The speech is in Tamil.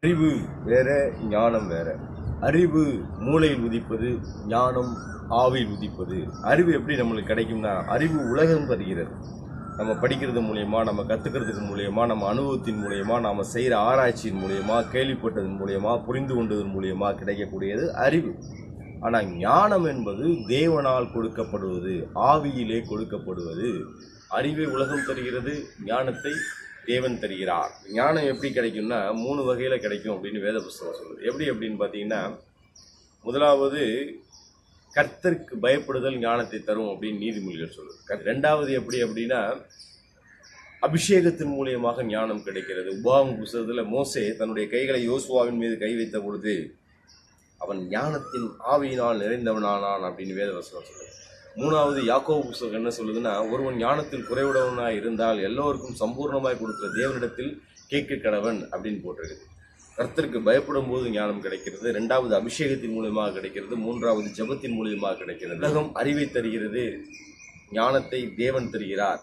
அறிவு வேற, ஞானம் வேற. அறிவு மூளையில் உதிப்பது, ஞானம் ஆவியில் உதிப்பது. அறிவு எப்படி நம்மளுக்கு கிடைக்கும்னா, அறிவு உலகம் தருகிறது. நம்ம படிக்கிறது மூலயமா, நம்ம கற்றுக்கிறதுக்கு மூலயமா, நம்ம அனுபவத்தின் மூலயமா, நாம் செய்கிற ஆராய்ச்சியின் மூலயமா, கேள்விப்பட்டதன் மூலயமா, புரிந்து கொண்டதன் மூலயமா கிடைக்கக்கூடியது அறிவு. ஆனால் ஞானம் என்பது தேவனால் கொடுக்கப்படுவது, ஆவியிலே கொடுக்கப்படுவது. அறிவை உலகம் தருகிறது, ஞானத்தை தேவன் தருகிறார். ஞானம் எப்படி கிடைக்கும்னா 3 வகையில் கிடைக்கும் அப்படின்னு வேத புஸ்தகம் சொல்லுது. எப்படி அப்படின்னு பார்த்தீங்கன்னா, முதலாவது கர்த்தருக்கு பயப்படுதல் ஞானத்தை தரும் அப்படின்னு நீதிமொழிகள் சொல்லுது. ரெண்டாவது எப்படி அப்படின்னா, அபிஷேகத்தின் மூலியமாக ஞானம் கிடைக்கிறது. உபாகம புஸ்தகத்தில் மோசே தன்னுடைய கைகளை யோசுவாவின் மீது கை வைத்த பொழுது அவன் ஞானத்தின் ஆவியினால் நிறைந்தவனானான் அப்படின்னு வேத வசனம் சொல்லுது. மூணாவது யாக்கோபு புஸ்தகம் என்ன சொல்லுதுன்னா, ஒருவன் ஞானத்தில் குறைவுடவனாய் இருந்தால் எல்லோருக்கும் சம்பூர்ணமாய் கொடுக்கிற தேவனிடத்தில் கேட்க கடவன் அப்படின்னு போட்டிருக்கு. கர்த்தருக்கு பயப்படும் போது ஞானம் கிடைக்கிறது. ரெண்டாவது அபிஷேகத்தின் மூலியமாக கிடைக்கிறது. மூன்றாவது ஜெபத்தின் மூலியமாக கிடைக்கிறது. உலகம் அறிவை தருகிறது, ஞானத்தை தேவன் தருகிறார்.